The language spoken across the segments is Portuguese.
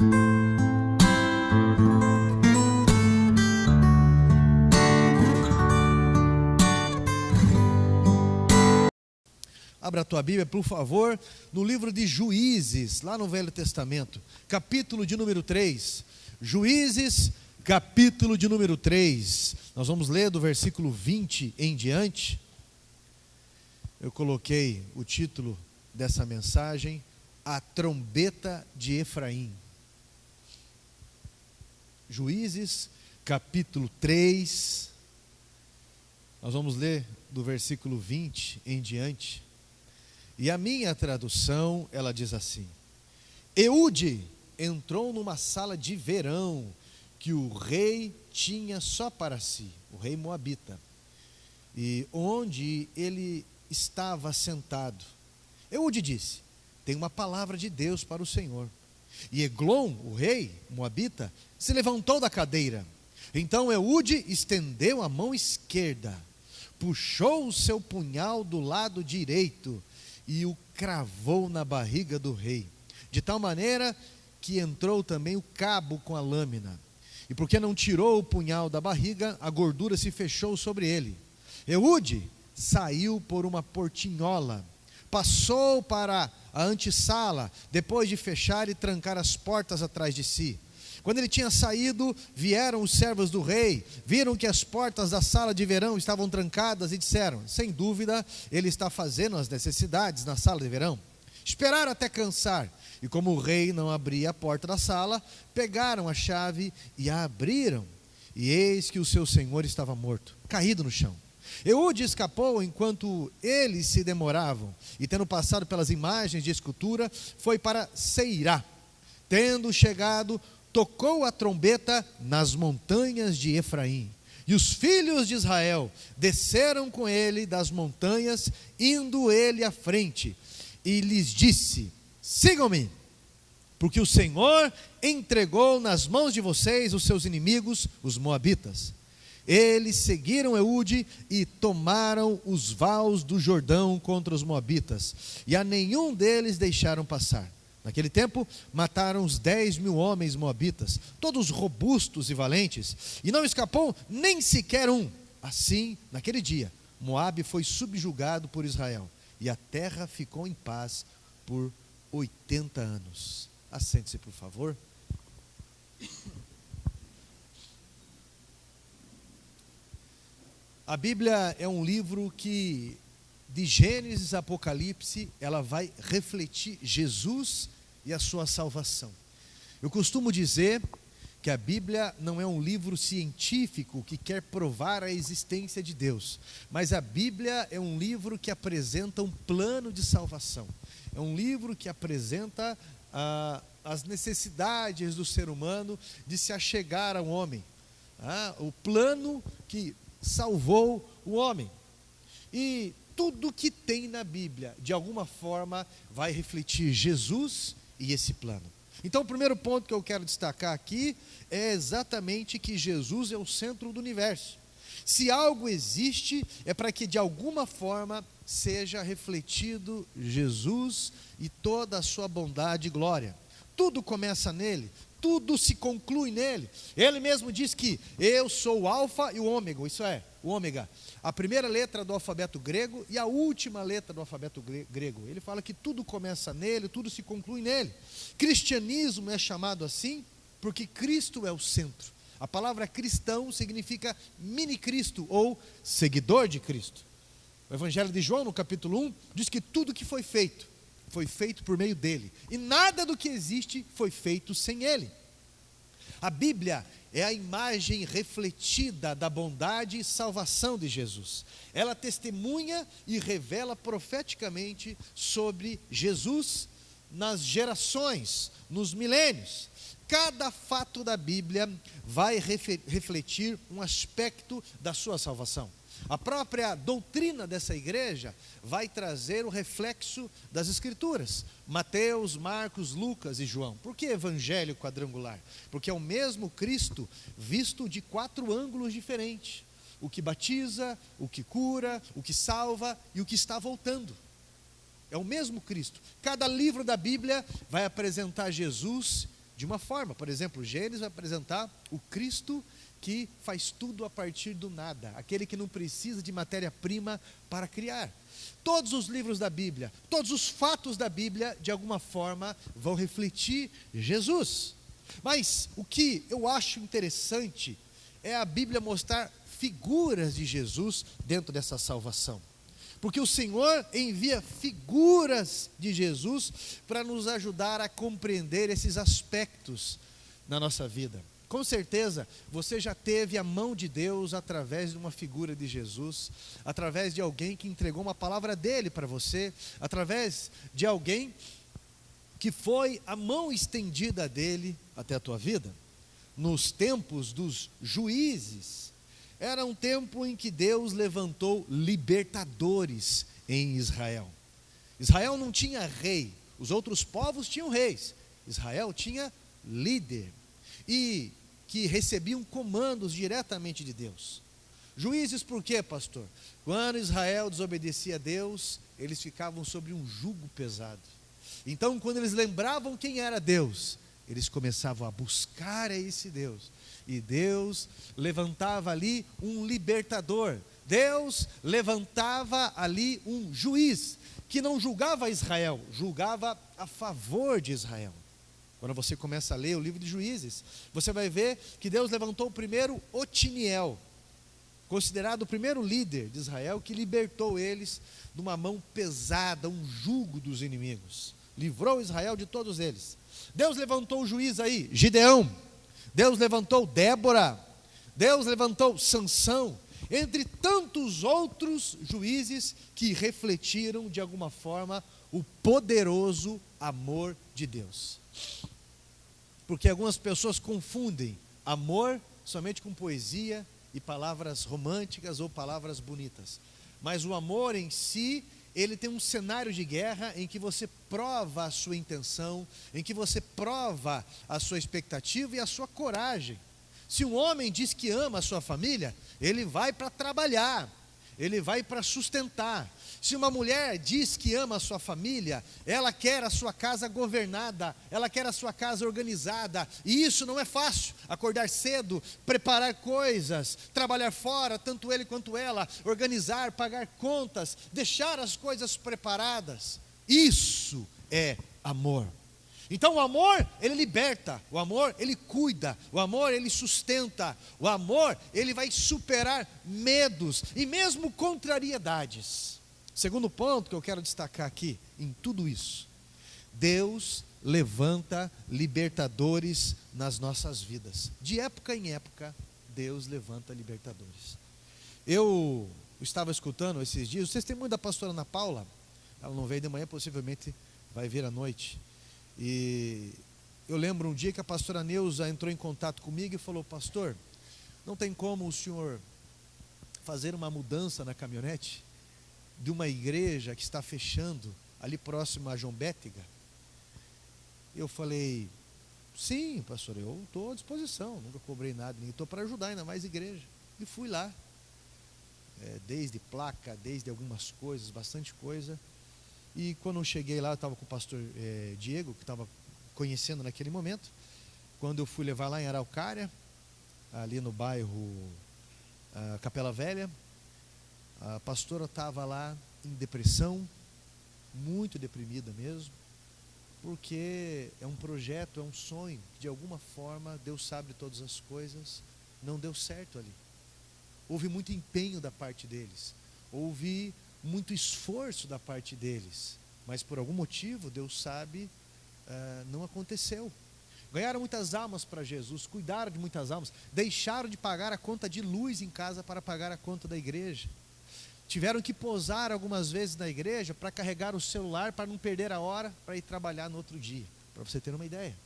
Abra a tua Bíblia, por favor, no livro de Juízes, lá no Velho Testamento, capítulo de número 3. Juízes, capítulo de número 3. Nós vamos ler do versículo 20 em diante. Eu coloquei o título dessa mensagem, A Trombeta de Efraim. Juízes, capítulo 3. Nós vamos ler do versículo 20 em diante. E a minha tradução, ela diz assim: Eude entrou numa sala de verão que o rei tinha só para si, o rei moabita, e onde ele estava sentado. Eude disse: tem uma palavra de Deus para o Senhor. E Eglon, o rei moabita, se levantou da cadeira. Então Eude estendeu a mão esquerda, puxou o seu punhal do lado direito e o cravou na barriga do rei, de tal maneira que entrou também o cabo com a lâmina. E porque não tirou o punhal da barriga, a gordura se fechou sobre ele. Eude saiu por uma portinhola, passou para a antessala, depois de fechar e trancar as portas atrás de si. Quando ele tinha saído, vieram os servos do rei, viram que as portas da sala de verão estavam trancadas e disseram: sem dúvida, ele está fazendo as necessidades na sala de verão. Esperaram até cansar, e como o rei não abria a porta da sala, pegaram a chave e a abriram. E eis que o seu senhor estava morto, caído no chão. Eude escapou enquanto eles se demoravam, e tendo passado pelas imagens de escultura, foi para Seirá. Tendo chegado, tocou a trombeta nas montanhas de Efraim. E os filhos de Israel desceram com ele das montanhas, indo ele à frente. E lhes disse: sigam-me, porque o Senhor entregou nas mãos de vocês os seus inimigos, os moabitas. Eles seguiram Eude e tomaram os vales do Jordão contra os moabitas, e a nenhum deles deixaram passar. Naquele tempo, mataram os 10.000 homens moabitas, todos robustos e valentes, e não escapou nem sequer um. Assim, naquele dia, Moabe foi subjugado por Israel, e a terra ficou em paz por 80 anos. Assente-se, por favor. A Bíblia é um livro que, de Gênesis a Apocalipse, ela vai refletir Jesus e a sua salvação. Eu costumo dizer que a Bíblia não é um livro científico que quer provar a existência de Deus, mas a Bíblia é um livro que apresenta um plano de salvação. É um livro que apresenta as necessidades do ser humano de se achegar ao homem, o plano que salvou o homem. E tudo que tem na Bíblia, de alguma forma, vai refletir Jesus e esse plano. Então, o primeiro ponto que eu quero destacar aqui é exatamente que Jesus é o centro do universo. Se algo existe, é para que de alguma forma seja refletido Jesus e toda a sua bondade e glória. Tudo começa nele, tudo se conclui nele. Ele mesmo diz que eu sou o alfa e o ômega, isso é, o ômega, a primeira letra do alfabeto grego e a última letra do alfabeto grego. Ele fala que tudo começa nele, tudo se conclui nele. Cristianismo é chamado assim porque Cristo é o centro. A palavra cristão significa mini-Cristo ou seguidor de Cristo. O Evangelho de João, no capítulo 1, diz que tudo que foi feito por meio dele, e nada do que existe foi feito sem ele. A Bíblia é a imagem refletida da bondade e salvação de Jesus. Ela testemunha e revela profeticamente sobre Jesus nas gerações, nos milênios. Cada fato da Bíblia vai refletir um aspecto da sua salvação. A própria doutrina dessa igreja vai trazer o reflexo das Escrituras. Mateus, Marcos, Lucas e João. Por que evangelho quadrangular? Porque é o mesmo Cristo visto de 4 ângulos diferentes. O que batiza, o que cura, o que salva e o que está voltando. É o mesmo Cristo. Cada livro da Bíblia vai apresentar Jesus de uma forma. Por exemplo, Gênesis vai apresentar o Cristo que faz tudo a partir do nada, aquele que não precisa de matéria-prima para criar. Todos os livros da Bíblia, todos os fatos da Bíblia, de alguma forma, vão refletir Jesus. Mas o que eu acho interessante é a Bíblia mostrar figuras de Jesus dentro dessa salvação. Porque o Senhor envia figuras de Jesus para nos ajudar a compreender esses aspectos na nossa vida. Com certeza, você já teve a mão de Deus através de uma figura de Jesus, através de alguém que entregou uma palavra dele para você, através de alguém que foi a mão estendida dele até a tua vida. Nos tempos dos juízes, era um tempo em que Deus levantou libertadores em Israel. Israel não tinha rei, os outros povos tinham reis. Israel tinha líder, e que recebiam comandos diretamente de Deus. Juízes por quê, pastor? Quando Israel desobedecia a Deus, eles ficavam sobre um jugo pesado. Então, quando eles lembravam quem era Deus, eles começavam a buscar a esse Deus. E Deus levantava ali um libertador. Deus levantava ali um juiz, que não julgava Israel, julgava a favor de Israel. Quando você começa a ler o livro de Juízes, você vai ver que Deus levantou o primeiro Otiniel, considerado o primeiro líder de Israel, que libertou eles de uma mão pesada, um jugo dos inimigos. Livrou Israel de todos eles. Deus levantou o juiz aí, Gideão. Deus levantou Débora. Deus levantou Sansão, entre tantos outros juízes que refletiram de alguma forma o poderoso amor de Deus. Porque algumas pessoas confundem amor somente com poesia e palavras românticas ou palavras bonitas. Mas o amor em si, ele tem um cenário de guerra em que você prova a sua intenção, em que você prova a sua expectativa e a sua coragem. Se um homem diz que ama a sua família, ele vai para trabalhar, ele vai para sustentar. Se uma mulher diz que ama a sua família, ela quer a sua casa governada, ela quer a sua casa organizada, e isso não é fácil. Acordar cedo, preparar coisas, trabalhar fora, tanto ele quanto ela, organizar, pagar contas, deixar as coisas preparadas. Isso é amor. Então o amor, ele liberta, o amor, ele cuida, o amor, ele sustenta, o amor, ele vai superar medos e mesmo contrariedades. Segundo ponto que eu quero destacar aqui, em tudo isso, Deus levanta libertadores nas nossas vidas. De época em época, Deus levanta libertadores. Eu estava escutando esses dias o testemunho da pastora Ana Paula. Ela não veio de manhã, possivelmente vai vir à noite. E eu lembro um dia que a pastora Neuza entrou em contato comigo e falou: pastor, não tem como o senhor fazer uma mudança na caminhonete de uma igreja que está fechando ali próximo a João Bétega? Eu falei: sim, pastor, eu estou à disposição, nunca cobrei nada, estou para ajudar ainda mais igreja. E fui lá, desde placa, desde algumas coisas, bastante coisa. E quando eu cheguei lá, eu estava com o pastor Diego, que estava conhecendo naquele momento. Quando eu fui levar lá em Araucária, ali no bairro Capela Velha, a pastora estava lá em depressão, muito deprimida mesmo, porque é um projeto, é um sonho, que de alguma forma, Deus sabe todas as coisas, não deu certo ali. Houve muito empenho da parte deles, houve muito esforço da parte deles, mas por algum motivo, Deus sabe, não aconteceu. Ganharam muitas almas para Jesus, cuidaram de muitas almas, deixaram de pagar a conta de luz em casa para pagar a conta da igreja. Tiveram que posar algumas vezes na igreja para carregar o celular, para não perder a hora para ir trabalhar no outro dia, para você ter uma ideia.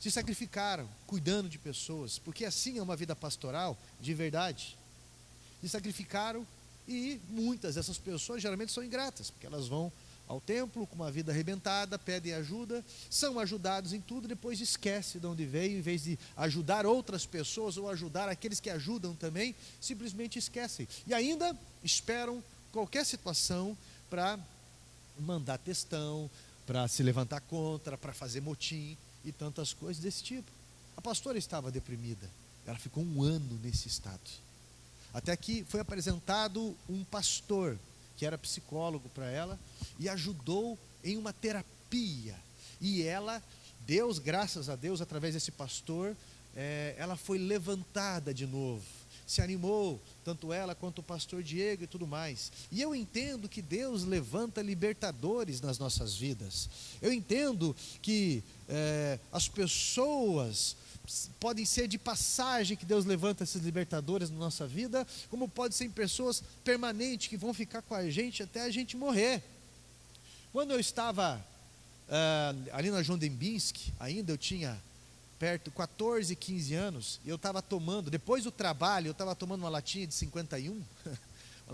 Se sacrificaram, cuidando de pessoas, porque assim é uma vida pastoral de verdade. Se sacrificaram. E muitas dessas pessoas geralmente são ingratas, porque elas vão ao templo com uma vida arrebentada, pedem ajuda, são ajudados em tudo, depois esquecem de onde veio, em vez de ajudar outras pessoas ou ajudar aqueles que ajudam também, simplesmente esquecem. E ainda esperam qualquer situação para mandar textão, para se levantar contra, para fazer motim. e tantas coisas desse tipo. A pastora estava deprimida, ela ficou um ano nesse estado, até que foi apresentado um pastor, que era psicólogo para ela, e ajudou em uma terapia, e ela, Deus, graças a Deus, através desse pastor, ela foi levantada de novo, se animou, tanto ela quanto o pastor Diego e tudo mais. E eu entendo que Deus levanta libertadores nas nossas vidas. Eu entendo que as pessoas podem ser de passagem, que Deus levanta esses libertadores na nossa vida, como pode ser em pessoas permanentes que vão ficar com a gente até a gente morrer. Quando eu estava ali na João Dembinski, ainda eu tinha perto, 14, 15 anos, e eu estava tomando, depois do trabalho, eu estava tomando uma latinha de 51, uma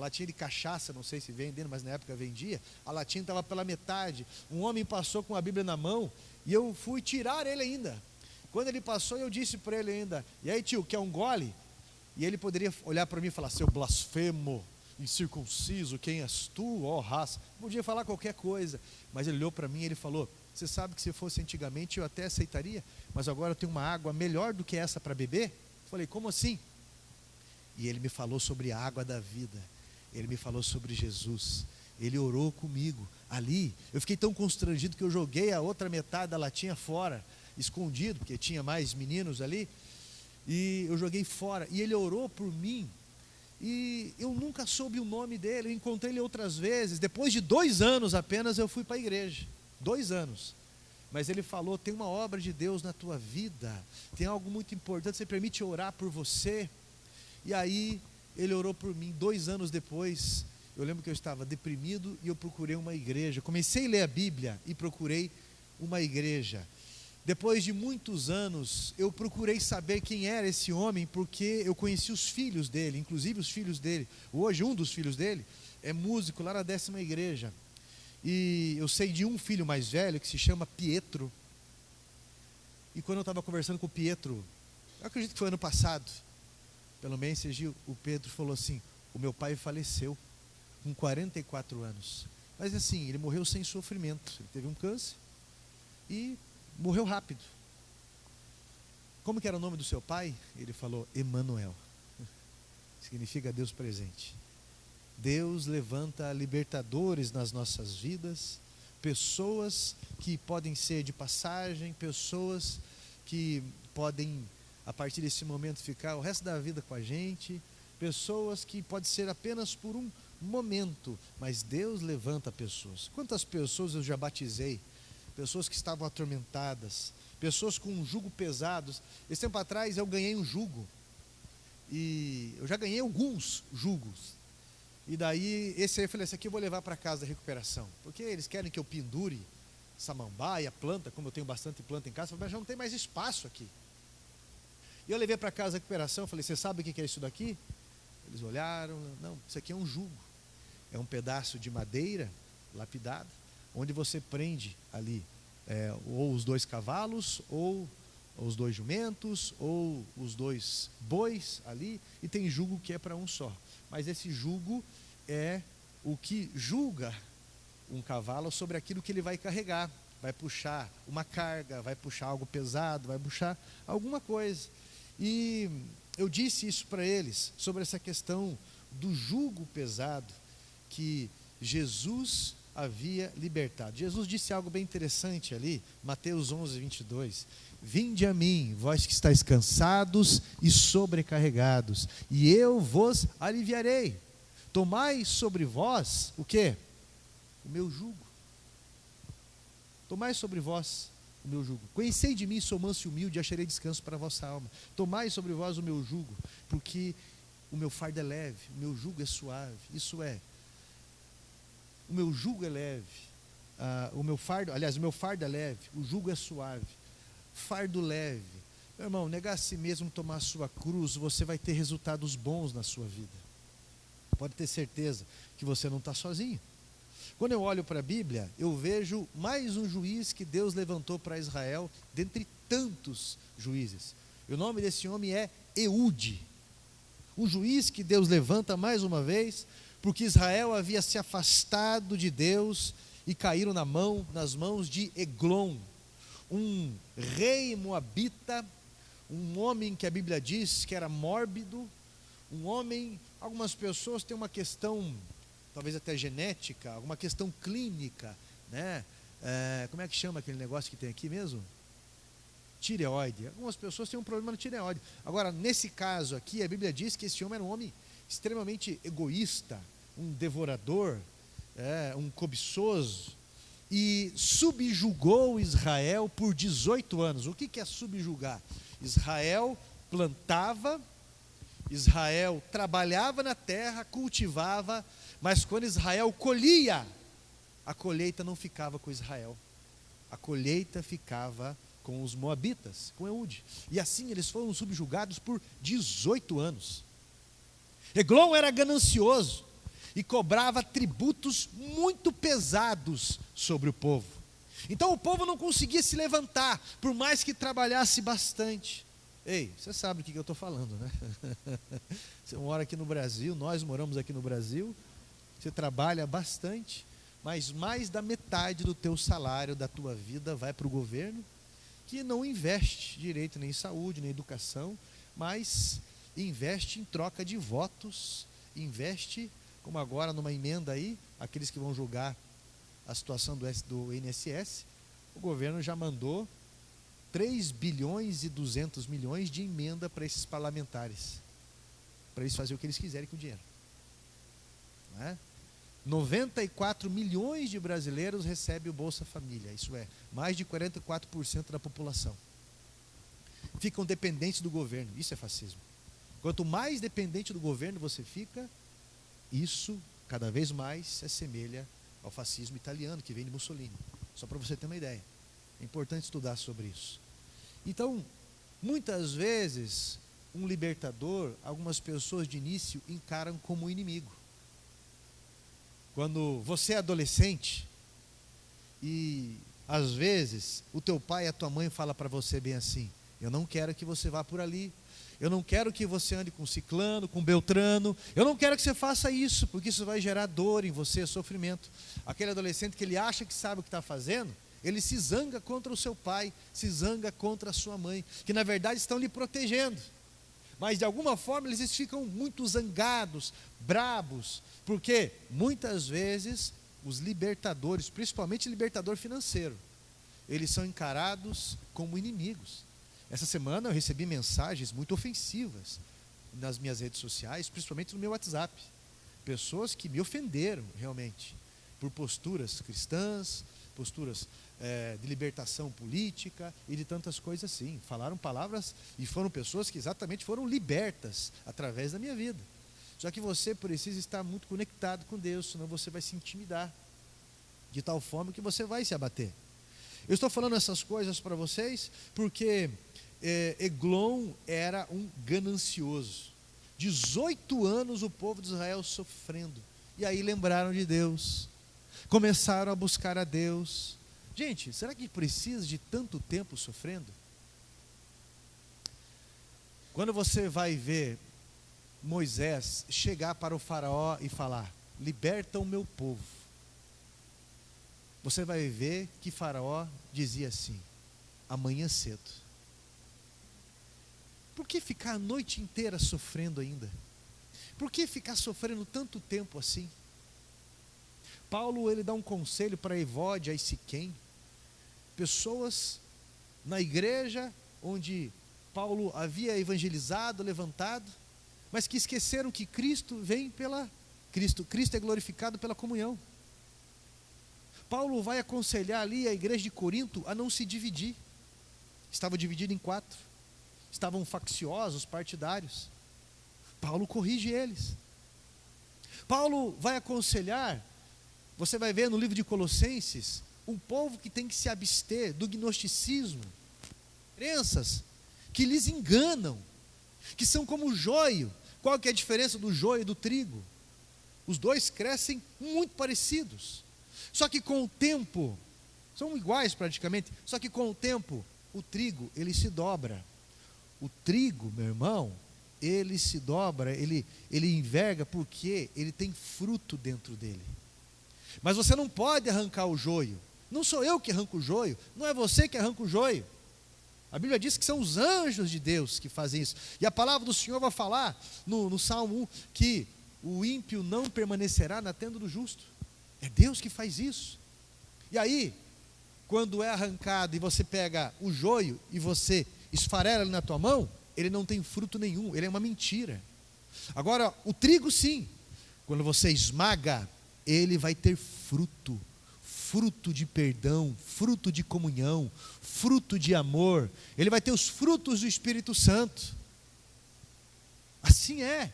latinha de cachaça, não sei se vendendo, mas na época vendia, a latinha estava pela metade, um homem passou com a Bíblia na mão, e eu fui tirar ele ainda. Quando ele passou, eu disse para ele ainda, e aí tio, quer um gole? E ele poderia olhar para mim e falar, seu blasfemo, incircunciso, quem és tu, ó raça? Podia falar qualquer coisa, mas ele olhou para mim e ele falou, você sabe que se fosse antigamente eu até aceitaria, mas agora eu tenho uma água melhor do que essa para beber? Eu falei, como assim? E ele me falou sobre a água da vida, ele me falou sobre Jesus, ele orou comigo. Ali, eu fiquei tão constrangido que eu joguei a outra metade da latinha fora, escondido, porque tinha mais meninos ali, e eu joguei fora, e ele orou por mim, e eu nunca soube o nome dele, eu encontrei ele outras vezes, depois de 2 anos apenas eu fui para a igreja, 2 anos, mas ele falou, tem uma obra de Deus na tua vida, tem algo muito importante, você permite orar por você? E aí, ele orou por mim. 2 anos depois, eu lembro que eu estava deprimido e eu procurei uma igreja, comecei a ler a Bíblia e procurei uma igreja. Depois de muitos anos, eu procurei saber quem era esse homem, porque eu conheci os filhos dele, inclusive os filhos dele, hoje um dos filhos dele é músico lá na 10ª igreja, e eu sei de um filho mais velho que se chama Pietro, e quando eu estava conversando com o Pietro, eu acredito que foi ano passado, pelo menos o Pedro falou assim, o meu pai faleceu com 44 anos, mas assim, ele morreu sem sofrimento, ele teve um câncer e morreu rápido. Como que era o nome do seu pai? Ele falou, Emanuel, significa Deus presente. Deus levanta libertadores nas nossas vidas, pessoas que podem ser de passagem, pessoas que podem a partir desse momento ficar o resto da vida com a gente, pessoas que pode ser apenas por um momento, mas Deus levanta pessoas. Quantas pessoas eu já batizei, pessoas que estavam atormentadas, pessoas com um jugo pesado. Esse tempo atrás eu ganhei um jugo, e eu já ganhei alguns jugos, e daí esse aí eu falei, esse aqui eu vou levar para casa da recuperação, porque eles querem que eu pendure samambaia, planta, como eu tenho bastante planta em casa, mas já não tem mais espaço aqui. E eu levei para casa da recuperação, falei, você sabe o que é isso daqui? Eles olharam, não, isso aqui é um jugo, é um pedaço de madeira lapidada, onde você prende ali, ou os 2 cavalos, ou os 2 jumentos, ou os 2 bois ali, e tem jugo que é para um só, mas esse jugo é o que julga um cavalo sobre aquilo que ele vai carregar, vai puxar uma carga, vai puxar algo pesado, vai puxar alguma coisa. E eu disse isso para eles, sobre essa questão do jugo pesado que Jesus havia libertado. Jesus disse algo bem interessante ali, Mateus 11, 22, vinde a mim, vós que estáis cansados e sobrecarregados, e eu vos aliviarei. Tomai sobre vós, o quê? O meu jugo. Tomai sobre vós o meu jugo. Conhecei de mim, sou manso e humilde, e acharei descanso para a vossa alma. Tomai sobre vós o meu jugo, porque o meu fardo é leve, o meu jugo é suave. Isso é, o meu jugo é leve, o meu fardo é leve, o jugo é suave. Fardo leve, meu irmão, negar a si mesmo, tomar a sua cruz, você vai ter resultados bons na sua vida. Pode ter certeza que você não está sozinho. Quando eu olho para a Bíblia, eu vejo mais um juiz que Deus levantou para Israel, dentre tantos juízes. E o nome desse homem é Eude. Um juiz que Deus levanta mais uma vez, porque Israel havia se afastado de Deus e caíram nas mãos de Eglon, um rei moabita, um homem que a Bíblia diz que era mórbido, um homem, algumas pessoas têm uma questão, talvez até genética, alguma questão clínica, né? Como é que chama aquele negócio que tem aqui mesmo? Tireoide. Algumas pessoas têm um problema na tireoide. Agora, nesse caso aqui, a Bíblia diz que esse homem era um homem extremamente egoísta, um devorador, um cobiçoso, e subjugou Israel por 18 anos. O que é subjugar? Israel plantava, Israel trabalhava na terra, cultivava, mas quando Israel colhia, a colheita não ficava com Israel, a colheita ficava com os moabitas, com Eude. E assim eles foram subjugados por 18 anos. Eglon era ganancioso e cobrava tributos muito pesados sobre o povo. Então o povo não conseguia se levantar, por mais que trabalhasse bastante. Ei, você sabe do que eu estou falando, né? Você mora aqui no Brasil, nós moramos aqui no Brasil, você trabalha bastante, mas mais da metade do teu salário, da tua vida, vai para o governo, que não investe direito nem em saúde, nem em educação, mas investe em troca de votos, investe, como agora numa emenda aí, aqueles que vão julgar a situação do INSS, o governo já mandou 3 bilhões e 200 milhões de emenda para esses parlamentares, para eles fazerem o que eles quiserem com o dinheiro. Não é? 94 milhões de brasileiros recebem o Bolsa Família, isso é, mais de 44% da população. Ficam dependentes do governo, isso é fascismo. Quanto mais dependente do governo você fica, isso cada vez mais se assemelha ao fascismo italiano, que vem de Mussolini. Só para você ter uma ideia. É importante estudar sobre isso. Então, muitas vezes, um libertador, algumas pessoas de início encaram como inimigo. Quando você é adolescente e, às vezes, o teu pai e a tua mãe falam para você bem assim: eu não quero que você vá por ali, eu não quero que você ande com ciclano, com beltrano, eu não quero que você faça isso, porque isso vai gerar dor em você, sofrimento. Aquele adolescente que ele acha que sabe o que está fazendo, ele se zanga contra o seu pai, se zanga contra a sua mãe, que na verdade estão lhe protegendo. Mas de alguma forma eles ficam muito zangados, brabos, porque muitas vezes os libertadores, principalmente libertador financeiro, eles são encarados como inimigos. Essa semana eu recebi mensagens muito ofensivas nas minhas redes sociais, principalmente no meu WhatsApp. Pessoas que me ofenderam realmente, por posturas cristãs, posturas de libertação política e de tantas coisas assim. Falaram palavras e foram pessoas que exatamente foram libertas através da minha vida. Só que você precisa estar muito conectado com Deus, senão você vai se intimidar, de tal forma que você vai se abater. Eu estou falando essas coisas para vocês porque Eglon era um ganancioso. 18 anos o povo de Israel sofrendo. E aí lembraram de Deus, começaram a buscar a Deus. Gente, será que precisa de tanto tempo sofrendo? Quando você vai ver Moisés chegar para o faraó e falar: liberta o meu povo, você vai ver que faraó dizia assim: amanhã cedo. Por que ficar a noite inteira sofrendo ainda? Por que ficar sofrendo tanto tempo assim? Paulo, ele dá um conselho para Evódia e Siquém, pessoas na igreja onde Paulo havia evangelizado, levantado, mas que esqueceram que Cristo vem pela Cristo é glorificado pela comunhão. Paulo vai aconselhar ali a igreja de Corinto a não se dividir. Estava dividido em 4, estavam facciosos, partidários. Paulo corrige eles. Paulo vai aconselhar, você vai ver no livro de Colossenses, um povo que tem que se abster do gnosticismo, crenças que lhes enganam, que são como o joio. Qual que é a diferença do joio e do trigo? Os dois crescem muito parecidos, só que com o tempo, são iguais praticamente, só que com o tempo, o trigo, ele se dobra. O trigo, meu irmão, ele se dobra, ele enverga porque ele tem fruto dentro dele. Mas você não pode arrancar o joio, Não sou eu que arranco o joio, não é você que arranca o joio. A Bíblia diz que são os anjos de Deus que fazem isso. E a palavra do Senhor vai falar no Salmo 1 que o ímpio não permanecerá na tenda do justo. É Deus que faz isso. E aí, quando é arrancado e você pega o joio e você esfarela ele na tua mão, ele não tem fruto nenhum, ele é uma mentira. Agora, o trigo sim, quando você esmaga, ele vai ter fruto. Fruto de perdão, fruto de comunhão, fruto de amor. Ele vai ter os frutos do Espírito Santo. Assim é.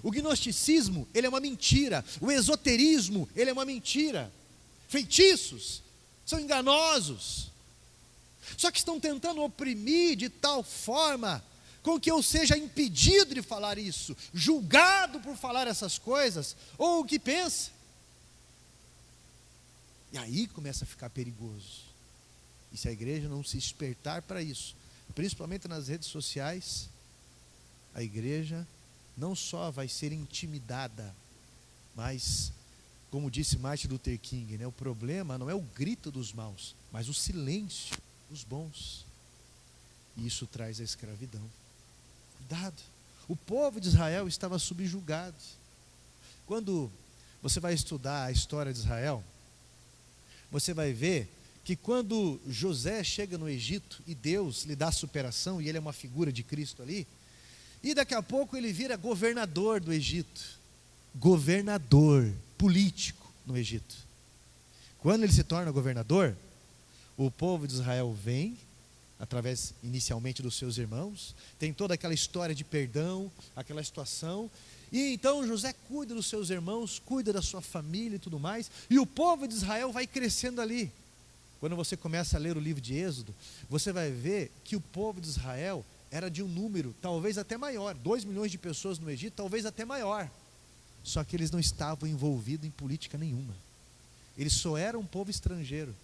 O gnosticismo, ele é uma mentira. O esoterismo, ele é uma mentira. Feitiços são enganosos. Só que estão tentando oprimir de tal forma com que eu seja impedido de falar isso, julgado por falar essas coisas, ou o que pensa. E aí começa a ficar perigoso. E se a igreja não se despertar para isso, principalmente nas redes sociais, a igreja não só vai ser intimidada, mas, como disse Martin Luther King, né, o problema não é o grito dos maus, mas o silêncio dos bons. E isso traz a escravidão. Cuidado. O povo de Israel estava subjugado. Quando você vai estudar a história de Israel, você vai ver que quando José chega no Egito e Deus lhe dá superação, e ele é uma figura de Cristo ali, e daqui a pouco ele vira governador do Egito, governador político no Egito. Quando ele se torna governador, o povo de Israel vem, através inicialmente dos seus irmãos, tem toda aquela história de perdão, aquela situação, e então José cuida dos seus irmãos, cuida da sua família e tudo mais, e o povo de Israel vai crescendo ali. Quando você começa a ler o livro de Êxodo, você vai ver que o povo de Israel era de um número talvez até maior, 2 milhões de pessoas no Egito, talvez até maior. Só que eles não estavam envolvidos em política nenhuma. Eles só eram um povo estrangeiro.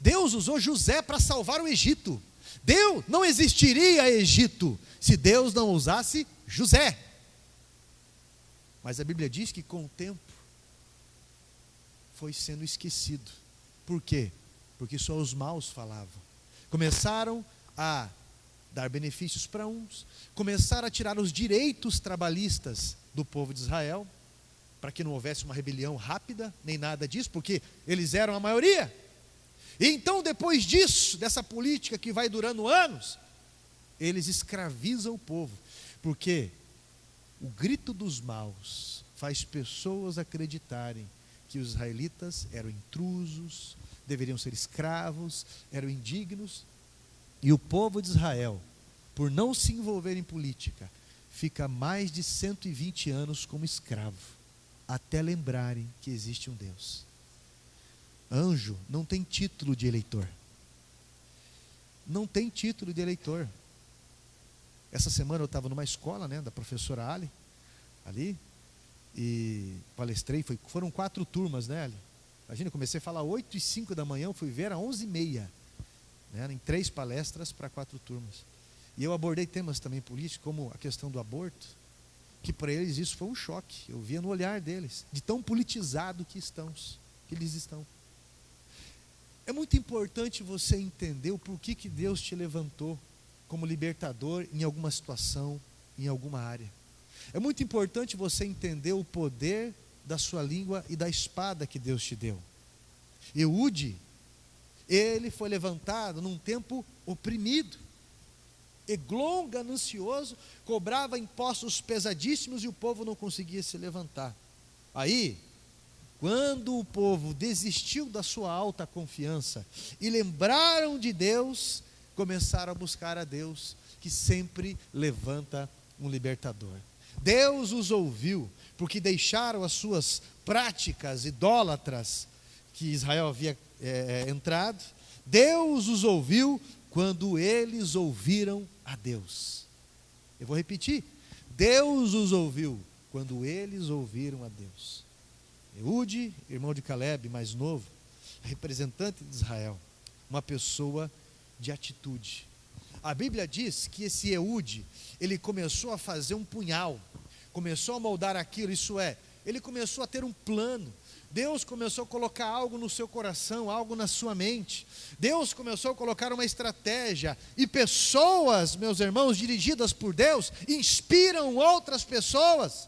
Deus usou José para salvar o Egito. Deus não existiria Egito se Deus não usasse José. Mas a Bíblia diz que com o tempo foi sendo esquecido. Por quê? Porque só os maus falavam. Começaram a dar benefícios para uns, começaram a tirar os direitos trabalhistas do povo de Israel, para que não houvesse uma rebelião rápida, nem nada disso, porque eles eram a maioria. E então, depois disso, dessa política que vai durando anos, eles escravizam o povo, porque o grito dos maus faz pessoas acreditarem que os israelitas eram intrusos, deveriam ser escravos, eram indignos. E o povo de Israel, por não se envolver em política, fica mais de 120 anos como escravo, até lembrarem que existe um Deus. Anjo não tem título de eleitor. Não tem título de eleitor. Essa semana eu estava numa escola, né, da professora Ali, ali, e palestrei, foram 4 turmas, né, Ali? Imagina, eu comecei a falar 8h05 da manhã, eu fui ver às 11h30, né, em 3 palestras para 4 turmas. E eu abordei temas também políticos, como a questão do aborto, que para eles isso foi um choque. Eu via no olhar deles, de tão politizado que eles estão. É muito importante você entender o porquê que Deus te levantou como libertador em alguma situação, em alguma área. É muito importante você entender o poder da sua língua e da espada que Deus te deu. Eude, ele foi levantado num tempo oprimido. Eglon, ganancioso, cobrava impostos pesadíssimos e o povo não conseguia se levantar. Aí, quando o povo desistiu da sua alta confiança e lembraram de Deus, começaram a buscar a Deus, que sempre levanta um libertador. Deus os ouviu, porque deixaram as suas práticas idólatras que Israel havia entrado. Deus os ouviu quando eles ouviram a Deus. Eu vou repetir. Deus os ouviu quando eles ouviram a Deus. Eude, irmão de Caleb, mais novo, representante de Israel, uma pessoa de atitude. A Bíblia diz que esse Eude, ele começou a fazer um punhal, começou a moldar aquilo, isso é, ele começou a ter um plano. Deus começou a colocar algo no seu coração, algo na sua mente. Deus começou a colocar uma estratégia. E pessoas, meus irmãos, dirigidas por Deus, inspiram outras pessoas.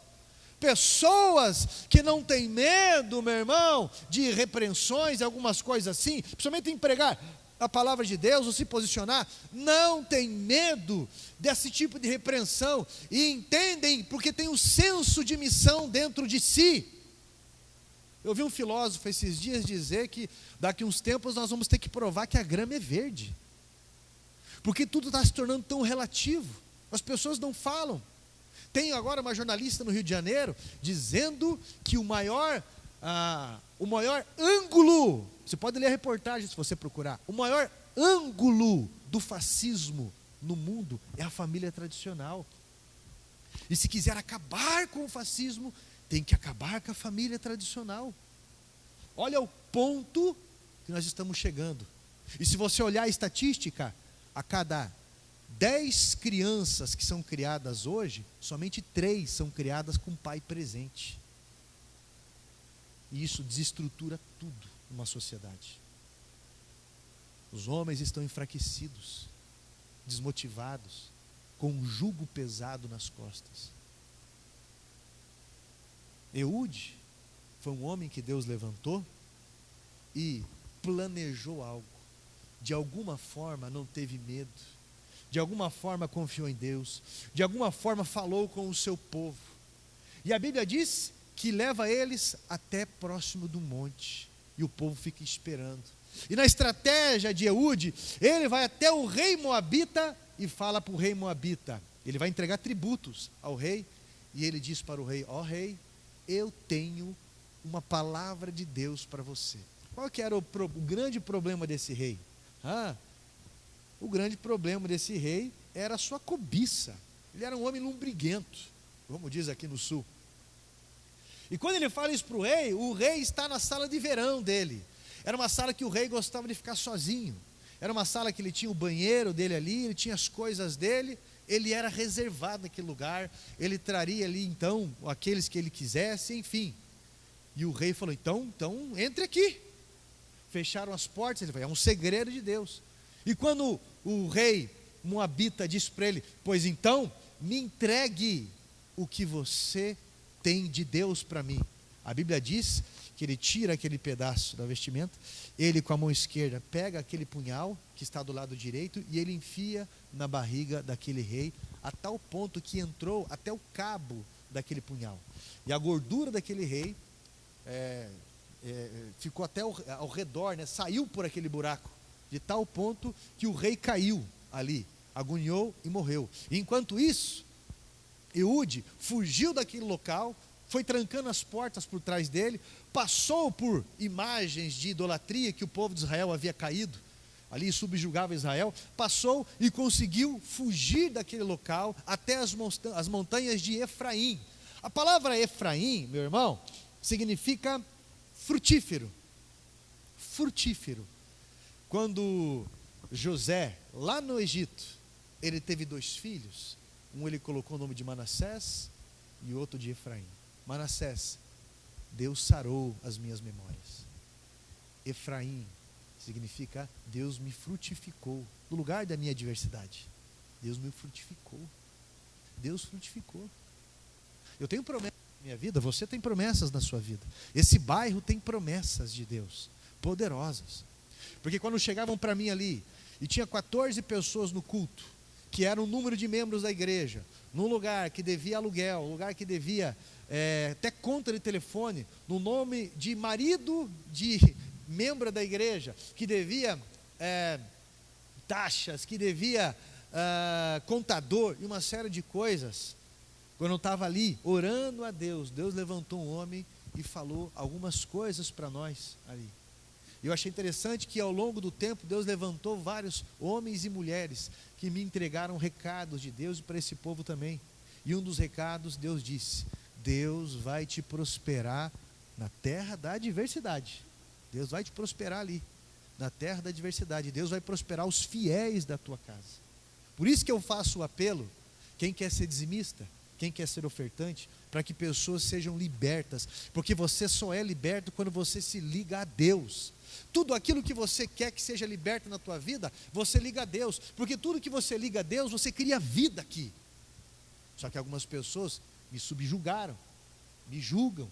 Pessoas que não têm medo, meu irmão, de repreensões, algumas coisas assim, principalmente em pregar a palavra de Deus, ou se posicionar, não tem medo desse tipo de repreensão, e entendem, porque tem um senso de missão dentro de si. Eu vi um filósofo esses dias dizer que daqui uns tempos nós vamos ter que provar que a grama é verde, porque tudo está se tornando tão relativo, as pessoas não falam. Tem agora uma jornalista no Rio de Janeiro dizendo que o maior ângulo, você pode ler a reportagem se você procurar, o maior ângulo do fascismo no mundo é a família tradicional. E se quiser acabar com o fascismo, tem que acabar com a família tradicional. Olha o ponto que nós estamos chegando. E se você olhar a estatística, a cada 10 crianças que são criadas hoje, somente 3 são criadas com pai presente. E isso desestrutura tudo numa sociedade. Os homens estão enfraquecidos, desmotivados, com um jugo pesado nas costas. Eude foi um homem que Deus levantou e planejou algo. De alguma forma não teve medo, de alguma forma confiou em Deus, de alguma forma falou com o seu povo. E a Bíblia diz que leva eles até próximo do monte, e o povo fica esperando. E na estratégia de Eude, ele vai até o rei moabita e fala para o rei moabita, ele vai entregar tributos ao rei, e ele diz para o rei: ó rei, eu tenho uma palavra de Deus para você. Qual que era o grande problema desse rei? O grande problema desse rei era a sua cobiça. Ele era um homem lombriguento, como diz aqui no sul. E quando ele fala isso para o rei está na sala de verão dele. Era uma sala que o rei gostava de ficar sozinho. Era uma sala que ele tinha o banheiro dele ali, ele tinha as coisas dele, ele era reservado naquele lugar, ele traria ali então aqueles que ele quisesse, enfim. E o rei falou: então entre aqui. Fecharam as portas, ele falou: é um segredo de Deus. E quando o rei moabita disse para ele: pois então, me entregue o que você tem de Deus para mim. A Bíblia diz que ele tira aquele pedaço da vestimenta, ele com a mão esquerda pega aquele punhal que está do lado direito e ele enfia na barriga daquele rei, a tal ponto que entrou até o cabo daquele punhal. E a gordura daquele rei ficou até ao redor, né? Saiu por aquele buraco, de tal ponto que o rei caiu ali, agoniou e morreu. E enquanto isso, Eude fugiu daquele local, foi trancando as portas por trás dele, passou por imagens de idolatria que o povo de Israel havia caído, ali subjugava Israel, passou e conseguiu fugir daquele local até as montanhas de Efraim. A palavra Efraim, meu irmão, significa frutífero. Frutífero. Quando José, lá no Egito, ele teve 2 filhos, um ele colocou o nome de Manassés e outro de Efraim. Manassés: Deus sarou as minhas memórias. Efraim significa: Deus me frutificou. No lugar da minha adversidade, Deus me frutificou. Deus frutificou. Eu tenho promessas na minha vida, você tem promessas na sua vida. Esse bairro tem promessas de Deus, poderosas. Porque quando chegavam para mim ali, e tinha 14 pessoas no culto, que era o número de membros da igreja, num lugar que devia aluguel, um lugar que devia até conta de telefone, no nome de marido de membro da igreja, que devia taxas, que devia contador e uma série de coisas. Quando eu estava ali orando a Deus, Deus levantou um homem e falou algumas coisas para nós ali. Eu achei interessante que ao longo do tempo Deus levantou vários homens e mulheres que me entregaram recados de Deus e para esse povo também. E um dos recados, Deus disse: Deus vai te prosperar na terra da adversidade. Deus vai te prosperar ali, na terra da adversidade. Deus vai prosperar os fiéis da tua casa. Por isso que eu faço o apelo: quem quer ser dizimista, quem quer ser ofertante, para que pessoas sejam libertas, porque você só é liberto quando você se liga a Deus. Tudo aquilo que você quer que seja liberto na tua vida, você liga a Deus, porque tudo que você liga a Deus, você cria vida aqui. Só que algumas pessoas me subjugaram, me julgam.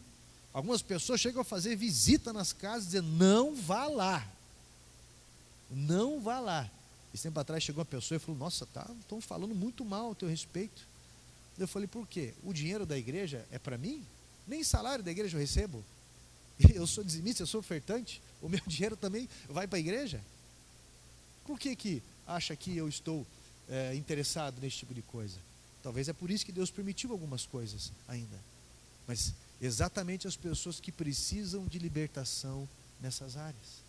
Algumas pessoas chegam a fazer visita nas casas, dizendo, não vá lá, não vá lá. Esse tempo atrás chegou uma pessoa e falou, nossa, estão falando muito mal a teu respeito. Eu falei, por quê? O dinheiro da igreja é para mim? Nem salário da igreja eu recebo. Eu sou dizimista, eu sou ofertante, o meu dinheiro também vai para a igreja? Por que acha que eu estou interessado nesse tipo de coisa? Talvez é por isso que Deus permitiu algumas coisas ainda. Mas exatamente as pessoas que precisam de libertação nessas áreas.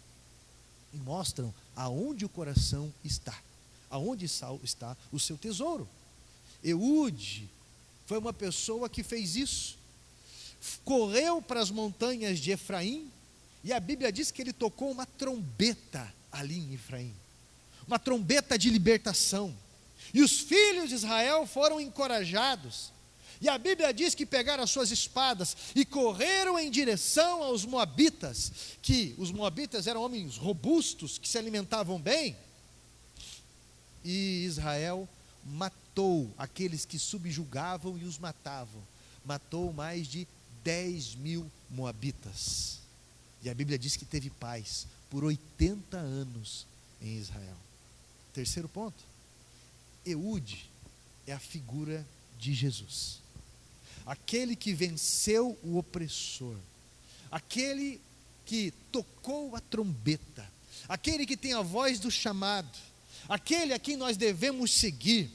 E mostram aonde o coração está, aonde está o seu tesouro. Eude foi uma pessoa que fez isso, correu para as montanhas de Efraim, e a Bíblia diz que ele tocou uma trombeta ali em Efraim, uma trombeta de libertação, e os filhos de Israel foram encorajados, e a Bíblia diz que pegaram as suas espadas e correram em direção aos moabitas, que os moabitas eram homens robustos, que se alimentavam bem, e Israel matou aqueles que subjugavam e os matavam, matou mais de 10.000 moabitas, e a Bíblia diz que teve paz por 80 anos em Israel. Terceiro ponto, Eude é a figura de Jesus, aquele que venceu o opressor, aquele que tocou a trombeta, aquele que tem a voz do chamado, aquele a quem nós devemos seguir.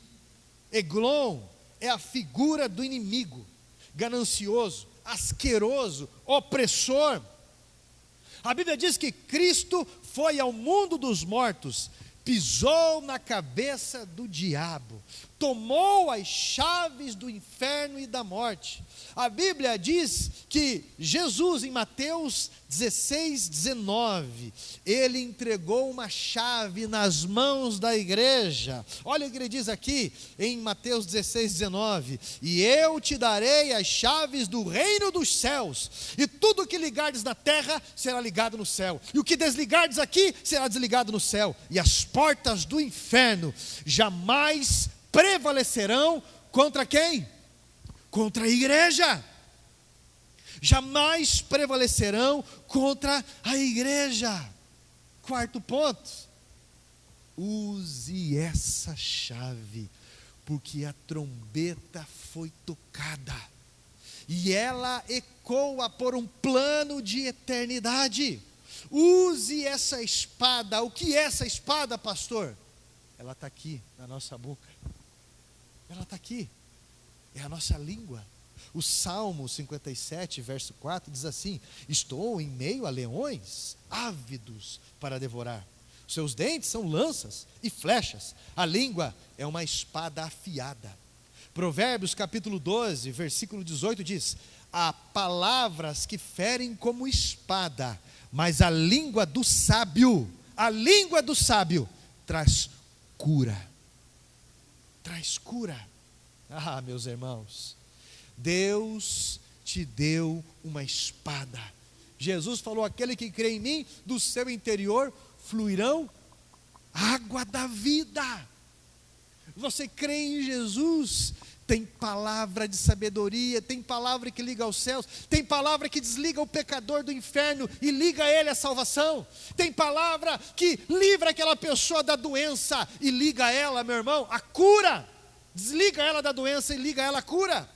Eglon é a figura do inimigo, ganancioso, asqueroso, opressor. A Bíblia diz que Cristo foi ao mundo dos mortos, pisou na cabeça do diabo, tomou as chaves do inferno e da morte. A Bíblia diz que Jesus, em Mateus 16:19, ele entregou uma chave nas mãos da igreja. Olha o que ele diz aqui em Mateus 16:19: e eu te darei as chaves do reino dos céus, e tudo que ligardes na terra será ligado no céu, e o que desligardes aqui será desligado no céu, e as portas do inferno jamais prevalecerão contra quem? Contra a igreja. Jamais prevalecerão contra a igreja. Quarto ponto, use essa chave, porque a trombeta foi tocada, e ela ecoa por um plano de eternidade. Use essa espada. O que é essa espada, pastor? Ela está aqui na nossa boca, ela está aqui, é a nossa língua. O Salmo 57, verso 4 diz assim: estou em meio a leões, ávidos para devorar. Seus dentes são lanças e flechas, a língua é uma espada afiada. Provérbios capítulo 12, versículo 18 diz: há palavras que ferem como espada, mas a língua do sábio traz cura. Traz cura. Ah, meus irmãos, Deus te deu uma espada. Jesus falou: aquele que crê em mim, do seu interior fluirão água da vida. Você crê em Jesus, tem palavra de sabedoria, tem palavra que liga aos céus, tem palavra que desliga o pecador do inferno e liga ele à salvação, tem palavra que livra aquela pessoa da doença e liga ela, meu irmão, à cura, desliga ela da doença e liga ela à cura.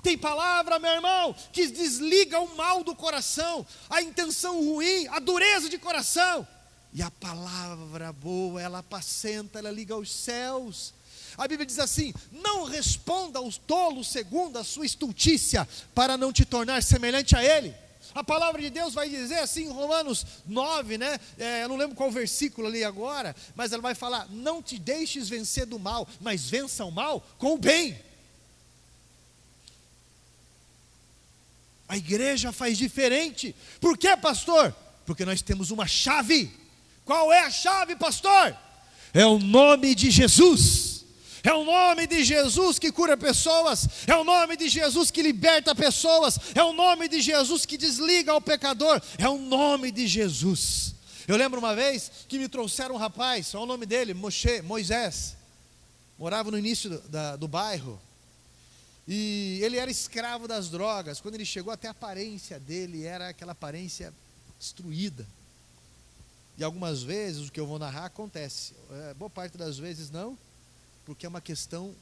Tem palavra, meu irmão, que desliga o mal do coração, a intenção ruim, a dureza de coração, e a palavra boa, ela apacenta, ela liga aos céus. A Bíblia diz assim: não responda aos tolos segundo a sua estultícia, para não te tornar semelhante a ele. A palavra de Deus vai dizer assim em Romanos 9, né? Eu não lembro qual versículo ali agora, mas ela vai falar: não te deixes vencer do mal, mas vença o mal com o bem. A igreja faz diferente. Por quê, pastor? Porque nós temos uma chave. Qual é a chave, pastor? É o nome de Jesus. É o nome de Jesus que cura pessoas, é o nome de Jesus que liberta pessoas, é o nome de Jesus que desliga o pecador, é o nome de Jesus. Eu lembro uma vez que me trouxeram um rapaz, olha o nome dele, Moisés, morava no início do bairro, e ele era escravo das drogas. Quando ele chegou, até a aparência dele era aquela aparência destruída. E algumas vezes, o que eu vou narrar acontece, boa parte das vezes não, porque é uma questão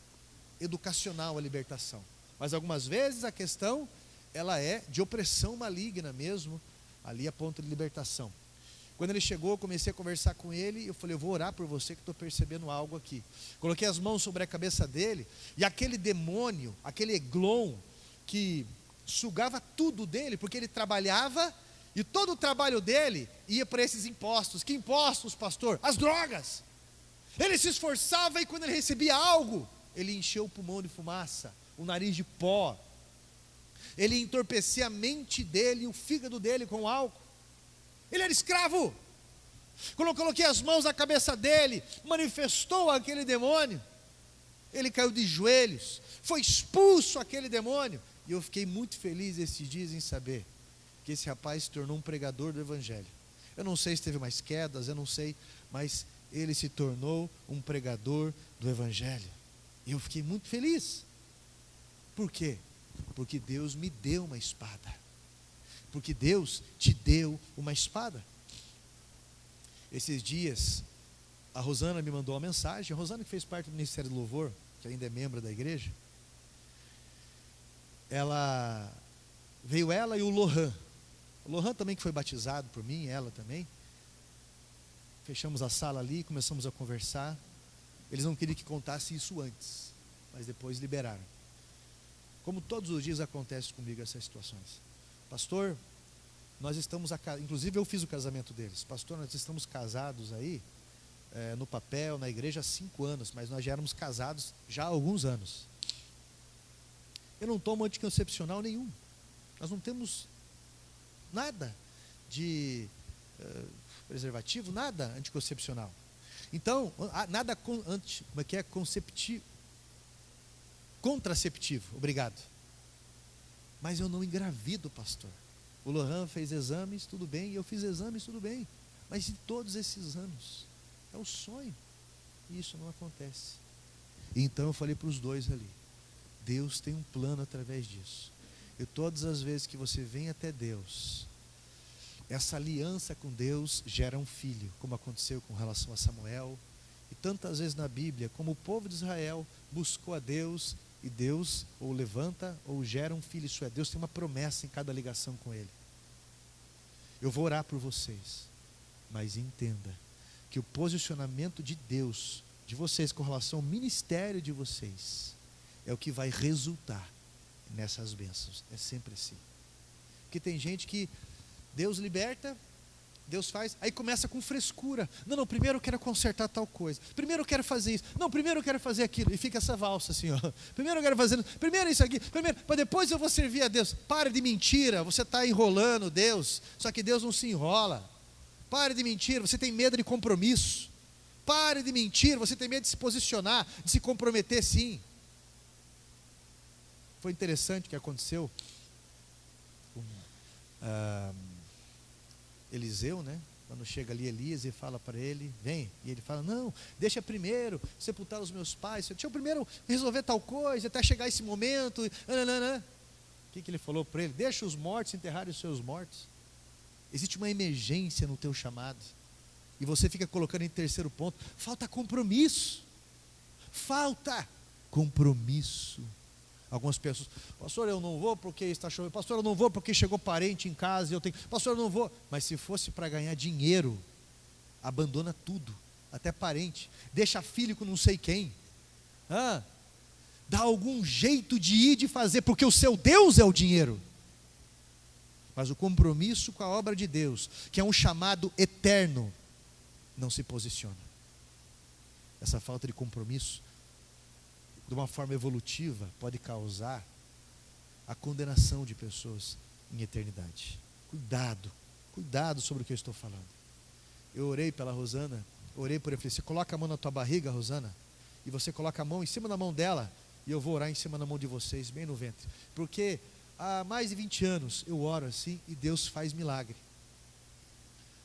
educacional a libertação. Mas algumas vezes a questão, ela é de opressão maligna mesmo, ali a ponto de libertação. Quando ele chegou, eu comecei a conversar com ele, eu falei, eu vou orar por você que estou percebendo algo aqui. Coloquei as mãos sobre a cabeça dele, e aquele demônio, aquele Eglon, que sugava tudo dele, porque ele trabalhava, e todo o trabalho dele ia para esses impostos. Que impostos, pastor? As drogas. Ele se esforçava e quando ele recebia algo, ele encheu o pulmão de fumaça, o nariz de pó. Ele entorpecia a mente dele, o fígado dele com álcool. Ele era escravo. Quando eu coloquei as mãos na cabeça dele, manifestou aquele demônio. Ele caiu de joelhos, foi expulso aquele demônio. E eu fiquei muito feliz esses dias em saber que esse rapaz se tornou um pregador do Evangelho. Eu não sei se teve mais quedas, eu não sei, mas ele se tornou um pregador do Evangelho. E eu fiquei muito feliz. Por quê? Porque Deus me deu uma espada. Porque Deus te deu uma espada. Esses dias, a Rosana me mandou uma mensagem. A Rosana, que fez parte do Ministério do Louvor, que ainda é membro da igreja, veio ela e o Lohan. O Lohan também, que foi batizado por mim, ela também. Fechamos a sala ali, começamos a conversar. Eles não queriam que contasse isso antes, mas depois liberaram. Como todos os dias acontece comigo essas situações. Pastor, nós estamos, inclusive eu fiz o casamento deles. Pastor, nós estamos casados aí, no papel, na igreja há 5 anos, mas nós já éramos casados já há alguns anos. Eu não tomo anticoncepcional nenhum. Nós não temos nada de preservativo, nada anticoncepcional. Então, nada contraceptivo, obrigado. Mas eu não engravido, pastor. O Lohan fez exames, tudo bem, e eu fiz exames, tudo bem. Mas em todos esses anos, é o sonho, e isso não acontece. Então eu falei para os dois ali, Deus tem um plano através disso. E todas as vezes que você vem até Deus, essa aliança com Deus gera um filho, como aconteceu com relação a Samuel, e tantas vezes na Bíblia, como o povo de Israel buscou a Deus, e Deus ou levanta ou gera um filho, isso é, Deus tem uma promessa em cada ligação com Ele. Eu vou orar por vocês, mas entenda que o posicionamento de Deus, de vocês com relação ao ministério de vocês, é o que vai resultar nessas bênçãos, é sempre assim. Porque tem gente que Deus liberta, Deus faz, aí começa com frescura. Não, primeiro eu quero consertar tal coisa. Primeiro eu quero fazer isso. Não, primeiro eu quero fazer aquilo. E fica essa valsa assim, ó. Primeiro eu quero fazer, primeiro isso aqui, mas depois eu vou servir a Deus. Pare de mentira, você está enrolando Deus. Só que Deus não se enrola. Pare de mentir, você tem medo de compromisso. Pare de mentir, você tem medo de se posicionar, de se comprometer sim. Foi interessante o que aconteceu com Eliseu, né? Quando chega ali Elias e fala para ele, vem, e ele fala, não, deixa primeiro sepultar os meus pais, deixa eu primeiro resolver tal coisa, até chegar esse momento, O que ele falou para ele? Deixa os mortos enterrarem os seus mortos. Existe uma emergência no teu chamado, e você fica colocando em terceiro ponto, falta compromisso, Algumas pessoas, pastor, eu não vou porque está chovendo, pastor, eu não vou porque chegou parente em casa, pastor, eu não vou. Mas se fosse para ganhar dinheiro, abandona tudo, até parente, deixa filho com não sei quem, dá algum jeito de ir, de fazer, porque o seu Deus é o dinheiro. Mas o compromisso com a obra de Deus, que é um chamado eterno, não se posiciona. Essa falta de compromisso, de uma forma evolutiva, pode causar a condenação de pessoas em eternidade. Cuidado sobre o que eu estou falando. Eu orei pela Rosana, orei por ela, falei, você coloca a mão na tua barriga, Rosana, e você coloca a mão em cima da mão dela, e eu vou orar em cima da mão de vocês, bem no ventre. Porque há mais de 20 anos eu oro assim e Deus faz milagre.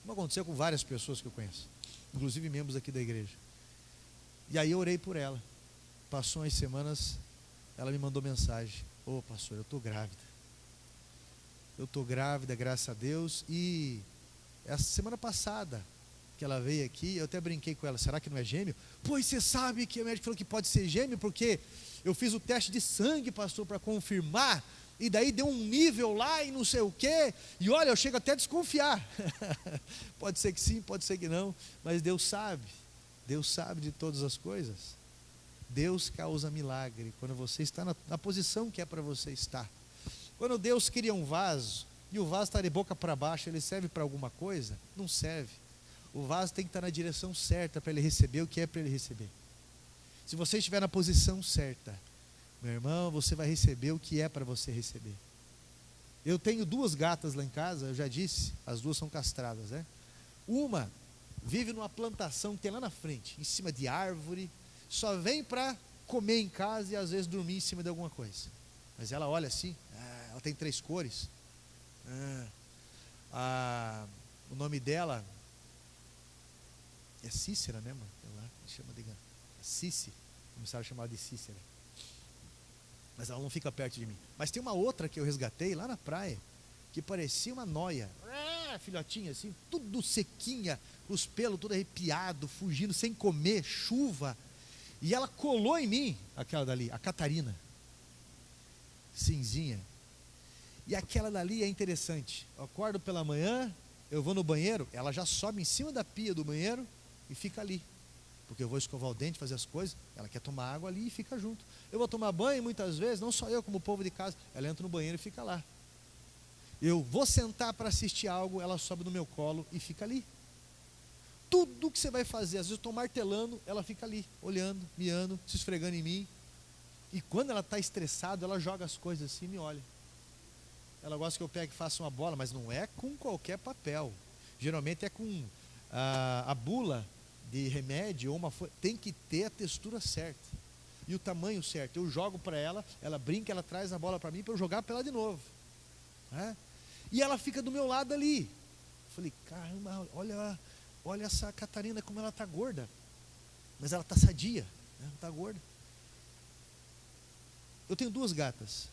Como aconteceu com várias pessoas que eu conheço, inclusive membros aqui da igreja. E aí eu orei por ela. Passou umas semanas, ela me mandou mensagem: ô pastor, eu estou grávida. Eu estou grávida, graças a Deus. E essa semana passada que ela veio aqui, eu até brinquei com ela: será que não é gêmeo? Pois você sabe que o médico falou que pode ser gêmeo, porque eu fiz o teste de sangue, pastor, para confirmar, e daí deu um nível lá e não sei o quê, e olha, eu chego até a desconfiar. Pode ser que sim, pode ser que não, mas Deus sabe de todas as coisas. Deus causa milagre quando você está na posição que é para você estar. Quando Deus cria um vaso, e o vaso está de boca para baixo, ele serve para alguma coisa? Não serve. O vaso tem que estar na direção certa para ele receber o que é para ele receber. Se você estiver na posição certa, meu irmão, você vai receber o que é para você receber. Eu tenho 2 gatas lá em casa, eu já disse, as 2 são castradas, né? Uma vive numa plantação que tem lá na frente, em cima de árvore, só vem para comer em casa e às vezes dormir em cima de alguma coisa. Mas ela olha assim, ela tem 3 cores. O nome dela é Cícera, né, mano? Ela chama de Cici, começaram a chamar de Cícera. Mas ela não fica perto de mim. Mas tem uma outra que eu resgatei lá na praia, que parecia uma noia, filhotinha assim, tudo sequinha, os pelos tudo arrepiado, fugindo, sem comer, chuva. E ela colou em mim, aquela dali, a Catarina, cinzinha. E aquela dali é interessante. Eu acordo pela manhã, eu vou no banheiro, ela já sobe em cima da pia do banheiro e fica ali. Porque eu vou escovar o dente, fazer as coisas, ela quer tomar água ali e fica junto. Eu vou tomar banho muitas vezes, não só eu, como o povo de casa, ela entra no banheiro e fica lá. Eu vou sentar para assistir algo, ela sobe no meu colo e fica ali. Tudo que você vai fazer, às vezes eu estou martelando, ela fica ali, olhando, miando, se esfregando em mim. E quando ela está estressada, ela joga as coisas assim e me olha. Ela gosta que eu pegue e faça uma bola, mas não é com qualquer papel. Geralmente é com a bula de remédio ou uma folha. Tem que ter a textura certa e o tamanho certo. Eu jogo para ela, ela brinca, ela traz a bola para mim para eu jogar para ela de novo, né? E ela fica do meu lado ali. Eu falei: caramba, olha essa Catarina como ela está gorda, mas ela está sadia, né? Não está gorda. Eu tenho 2 gatas,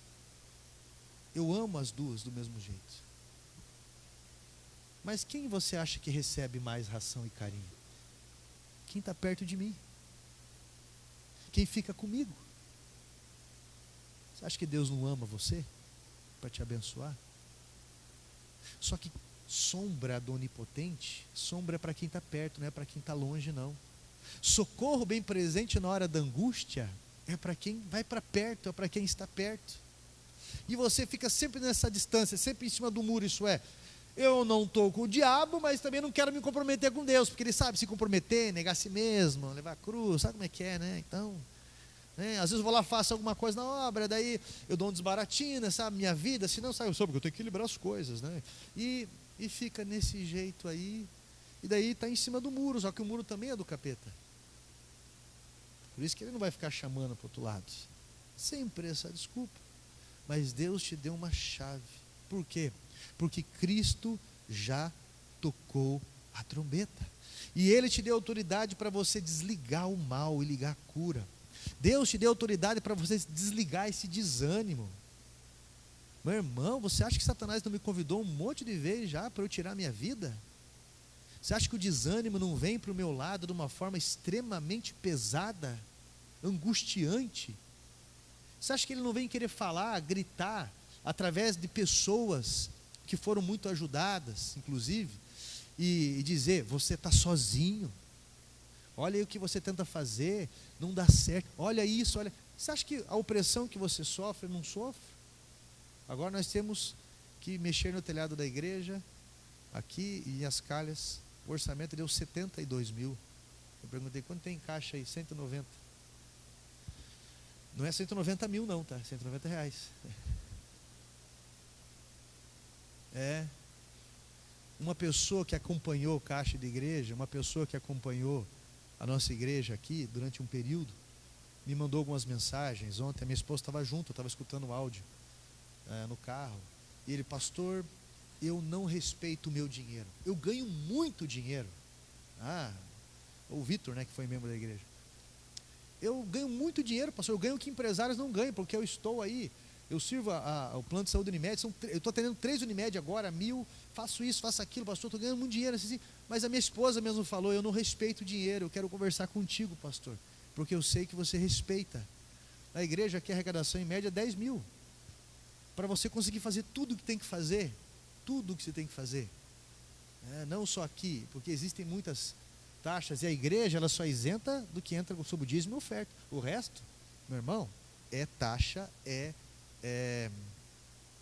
eu amo as 2 do mesmo jeito. Mas quem você acha que recebe mais ração e carinho? Quem está perto de mim, quem fica comigo. Você acha que Deus não ama você para te abençoar? Só que sombra do onipotente, sombra é para quem está perto, não é para quem está longe, não. Socorro bem presente na hora da angústia é para quem vai para perto, é para quem está perto. E você fica sempre nessa distância, sempre em cima do muro. Isso é, eu não estou com o diabo, mas também não quero me comprometer com Deus, porque ele sabe se comprometer, negar a si mesmo, levar a cruz, sabe como é que é, né? Então, né? Às vezes eu vou lá, faço alguma coisa na obra, daí eu dou um desbaratina, sabe, minha vida, senão sabe, eu soube que eu tenho que equilibrar as coisas, né? E fica nesse jeito aí, e daí está em cima do muro, só que o muro também é do capeta. Por isso que ele não vai ficar chamando para o outro lado, sempre essa desculpa. Mas Deus te deu uma chave. Por quê? Porque Cristo já tocou a trombeta. E Ele te deu autoridade para você desligar o mal e ligar a cura. Deus te deu autoridade para você desligar esse desânimo. Meu irmão, você acha que Satanás não me convidou um monte de vezes já para eu tirar a minha vida? Você acha que o desânimo não vem para o meu lado de uma forma extremamente pesada, angustiante? Você acha que ele não vem querer falar, gritar, através de pessoas que foram muito ajudadas, inclusive, e dizer: você está sozinho, olha aí o que você tenta fazer, não dá certo, olha isso, olha. Você acha que a opressão que você sofre, não sofre? Agora nós temos que mexer no telhado da igreja, aqui em Ascalhas, o orçamento deu 72 mil. Eu perguntei: quanto tem em caixa aí? 190. Não é 190 mil não, tá? 190 reais. É. Uma pessoa que acompanhou o caixa de igreja, uma pessoa que acompanhou a nossa igreja aqui durante um período, me mandou algumas mensagens. Ontem a minha esposa estava junto, eu estava escutando o áudio no carro. E ele: pastor, eu não respeito o meu dinheiro. Eu ganho muito dinheiro. O Vitor, né, que foi membro da igreja. Eu ganho muito dinheiro, pastor. Eu ganho o que empresários não ganham, porque eu estou aí. Eu sirvo o plano de saúde Unimed. Eu estou atendendo 3 Unimed agora, 1.000. Faço isso, faço aquilo, pastor. Estou ganhando muito dinheiro. Assim. Mas a minha esposa mesmo falou: eu não respeito o dinheiro. Eu quero conversar contigo, pastor, porque eu sei que você respeita. Na igreja aqui a arrecadação em média é 10 mil. Para você conseguir fazer tudo o que tem que fazer. Tudo o que você tem que fazer. Não só aqui, porque existem muitas taxas. E a igreja ela só isenta do que entra sob o dízimo e oferta. O resto, meu irmão, é taxa,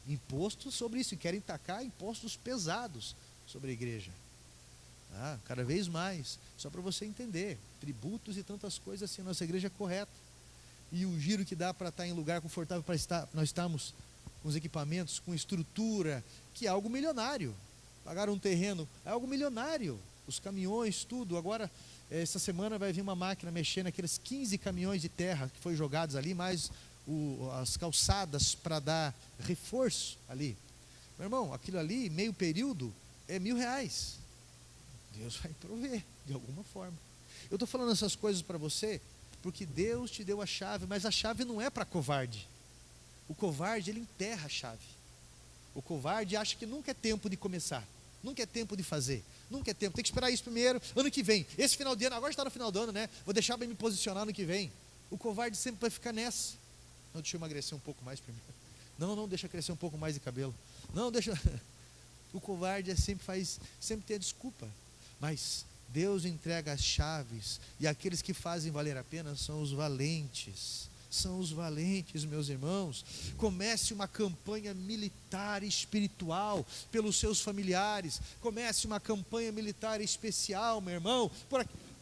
imposto sobre isso. E querem tacar impostos pesados sobre a igreja. Cada vez mais. Só para você entender. Tributos e tantas coisas assim. Nossa igreja é correta. E o giro que dá para estar em lugar confortável para nós estarmos com os equipamentos, com estrutura, que é algo milionário. Pagar um terreno é algo milionário. Os caminhões, tudo. Agora, essa semana vai vir uma máquina mexendo naqueles 15 caminhões de terra que foi jogados ali, mais as calçadas para dar reforço ali. Meu irmão, aquilo ali, meio período, é R$1.000. Deus vai prover, de alguma forma. Eu estou falando essas coisas para você, porque Deus te deu a chave, mas a chave não é para covarde. O covarde, ele enterra a chave. O covarde acha que nunca é tempo de começar, nunca é tempo de fazer, nunca é tempo, tem que esperar isso primeiro, ano que vem, esse final de ano, agora está no final do ano, né? Vou deixar bem me posicionar no que vem. O covarde sempre vai ficar nessa. Não, deixa eu emagrecer um pouco mais primeiro. Não, deixa crescer um pouco mais de cabelo. Não, deixa. O covarde sempre tem a desculpa. Mas Deus entrega as chaves, e aqueles que fazem valer a pena são os valentes. São os valentes, meus irmãos. Comece uma campanha militar espiritual pelos seus familiares. Comece uma campanha militar especial, meu irmão,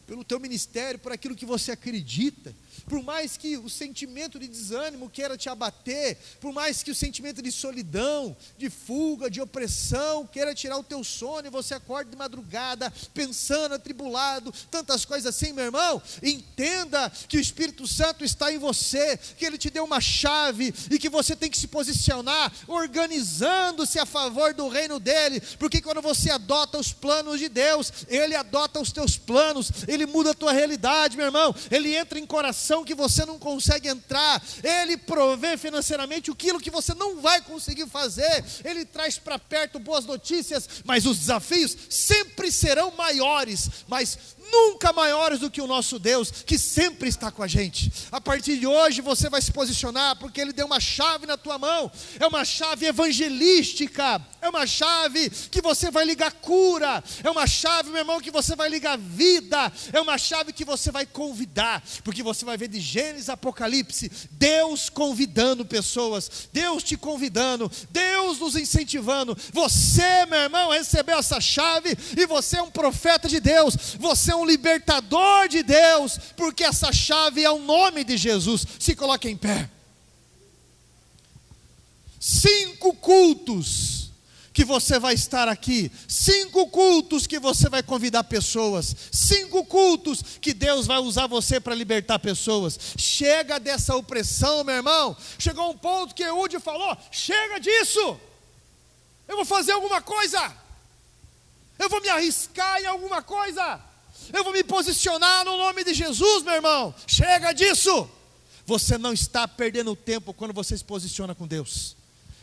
pelo teu ministério, por aquilo que você acredita. Por mais que o sentimento de desânimo queira te abater, por mais que o sentimento de solidão, de fuga, de opressão queira tirar o teu sono, e você acorda de madrugada pensando, atribulado, tantas coisas assim, meu irmão, entenda que o Espírito Santo está em você, que Ele te deu uma chave, e que você tem que se posicionar organizando-se a favor do reino dEle, porque quando você adota os planos de Deus, Ele adota os teus planos, Ele muda a tua realidade, meu irmão. Ele entra em coração que você não consegue entrar, Ele provê financeiramente aquilo que você não vai conseguir fazer, Ele traz para perto boas notícias, mas os desafios sempre serão maiores, mas nunca maiores do que o nosso Deus, que sempre está com a gente. A partir de hoje você vai se posicionar, porque Ele deu uma chave na tua mão, é uma chave evangelística, é uma chave que você vai ligar cura, é uma chave, meu irmão, que você vai ligar vida, é uma chave que você vai convidar, porque você vai ver de Gênesis a Apocalipse, Deus convidando pessoas, Deus te convidando, Deus nos incentivando. Você, meu irmão, recebeu essa chave, e você é um profeta de Deus, você é um libertador de Deus, porque essa chave é o nome de Jesus. Se coloque em pé. 5 cultos que você vai estar aqui, 5 cultos que você vai convidar pessoas, 5 cultos que Deus vai usar você para libertar pessoas. Chega dessa opressão, meu irmão. Chegou um ponto que Eude falou: chega disso, eu vou fazer alguma coisa, eu vou me arriscar em alguma coisa, eu vou me posicionar no nome de Jesus, meu irmão. Chega disso. Você não está perdendo tempo quando você se posiciona com Deus.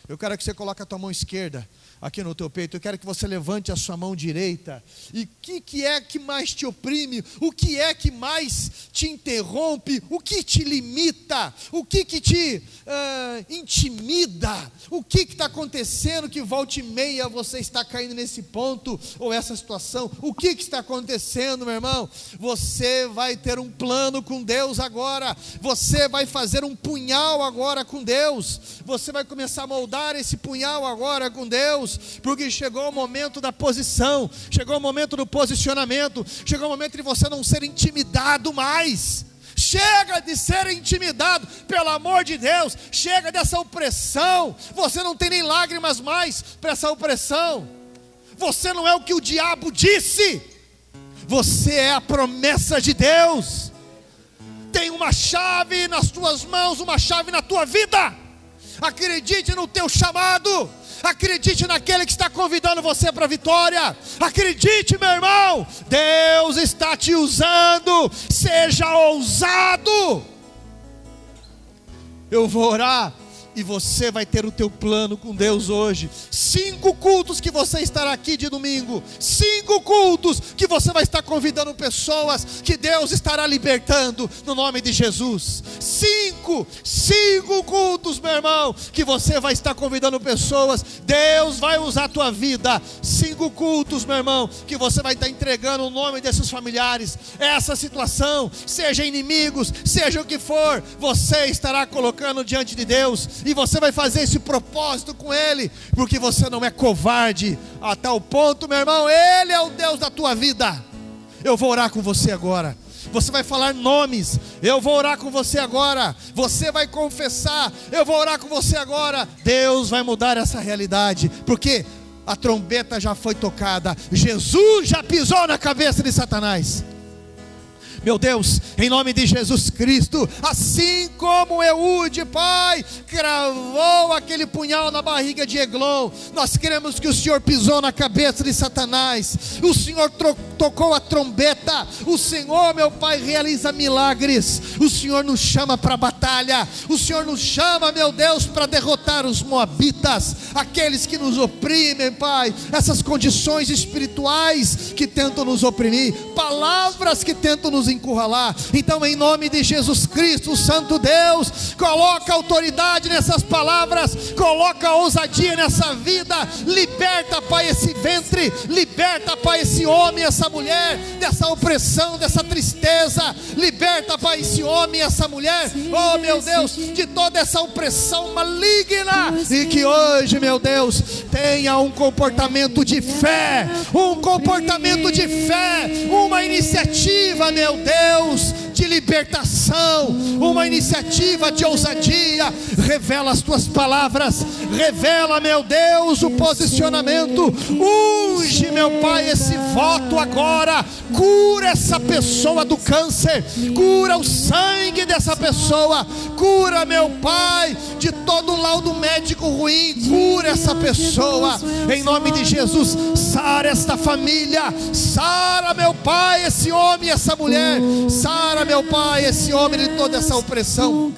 Eu quero que você coloque a tua mão esquerda aqui no teu peito. Eu quero que você levante a sua mão direita. E o que é que mais te oprime? O que é que mais te interrompe? O que te limita? O que te intimida? O que está acontecendo que volta e meia você está caindo nesse ponto, ou essa situação? O que está acontecendo, meu irmão? Você vai ter um plano com Deus agora. Você vai fazer um punhal agora com Deus. Você vai começar a moldar esse punhal agora com Deus, porque chegou o momento da posição, chegou o momento do posicionamento, chegou o momento de você não ser intimidado mais. Chega de ser intimidado, pelo amor de Deus. Chega dessa opressão. Você não tem nem lágrimas mais para essa opressão. Você não é o que o diabo disse, você é a promessa de Deus. tem uma chave nas tuas mãos, uma chave na tua vida. Acredite no teu chamado, acredite naquele que está convidando você para a vitória. Acredite, meu irmão, Deus está te usando. Seja ousado. Eu vou orar e você vai ter o teu plano com Deus hoje. 5 cultos que você estará aqui de domingo. 5 cultos que você vai estar convidando pessoas que Deus estará libertando no nome de Jesus. 5 cultos, meu irmão, que você vai estar convidando pessoas. Deus vai usar a tua vida. 5 cultos, meu irmão, que você vai estar entregando o nome desses familiares. Essa situação, seja inimigos, seja o que for, você estará colocando diante de Deus. E você vai fazer esse propósito com Ele, porque você não é covarde, a tal ponto, meu irmão, Ele é o Deus da tua vida. Eu vou orar com você agora. Você vai falar nomes, eu vou orar com você agora. Você vai confessar, eu vou orar com você agora. Deus vai mudar essa realidade, porque a trombeta já foi tocada. Jesus já pisou na cabeça de Satanás. Meu Deus, em nome de Jesus Cristo, assim como Eude, Pai, cravou aquele punhal na barriga de Eglon, nós queremos que o Senhor pisou na cabeça de Satanás. O Senhor tocou a trombeta. O Senhor, meu Pai, realiza milagres. O Senhor nos chama para a batalha. O Senhor nos chama, meu Deus, para derrotar os moabitas, aqueles que nos oprimem, Pai, essas condições espirituais que tentam nos oprimir, palavras que tentam nos encurralar. Então, em nome de Jesus Cristo, o Santo Deus, coloca autoridade nessas palavras, coloca ousadia nessa vida. Liberta, Pai, esse ventre, liberta, Pai, esse homem, essa mulher, dessa opressão, dessa tristeza. Liberta, Pai, esse homem, essa mulher, oh meu Deus, de toda essa opressão maligna. E que hoje, meu Deus, tenha um comportamento de fé, um comportamento de fé, uma iniciativa, meu Deus, de libertação, uma iniciativa de ousadia. Revela as tuas palavras, revela, meu Deus, o posicionamento. Unge, meu Pai, esse voto agora. Cura essa pessoa do câncer, cura o sangue dessa pessoa, cura, meu Pai, de todo laudo médico ruim. Cura essa pessoa, em nome de Jesus. Sara esta família, sara, meu Pai, esse homem e essa mulher. Sara, meu Pai, esse homem de toda essa opressão.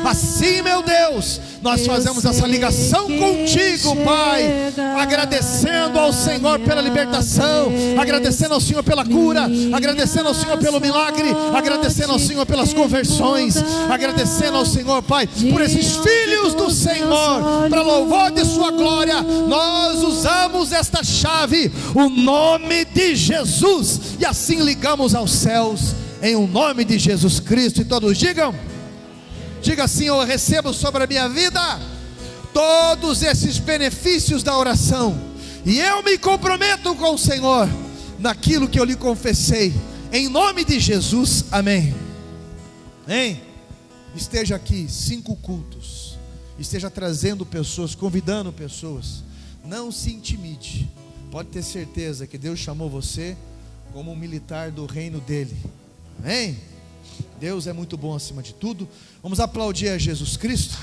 Assim, meu Deus, nós fazemos essa ligação contigo, Pai, agradecendo ao Senhor pela libertação, agradecendo ao Senhor pela cura, agradecendo ao Senhor pelo milagre, agradecendo ao Senhor pelas conversões, agradecendo ao Senhor, Pai, por esses filhos do Senhor, para louvor de sua glória. Nós usamos esta chave, o nome de Jesus, e assim ligamos aos céus, em o nome de Jesus Cristo. E todos digam, diga assim: eu recebo sobre a minha vida todos esses benefícios da oração, e eu me comprometo com o Senhor naquilo que eu lhe confessei, em nome de Jesus, amém. Amém. Esteja aqui 5 cultos, esteja trazendo pessoas, convidando pessoas. Não se intimide, pode ter certeza que Deus chamou você como um militar do reino dele. Amém? Deus é muito bom acima de tudo. Vamos aplaudir a Jesus Cristo.